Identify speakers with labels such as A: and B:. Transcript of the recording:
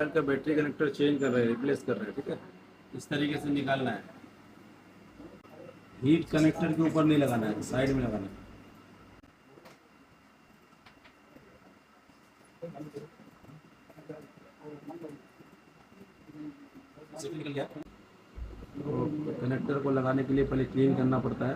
A: का battery connector change कर रहे हैं, रिप्लेस कर रहे हैं। ठीक है, इस तरीके से निकालना है। हीट कनेक्टर के ऊपर नहीं लगाना है, साइड में लगाना है। निकल गया। तो कनेक्टर को लगाने के लिए पहले क्लीन करना पड़ता है।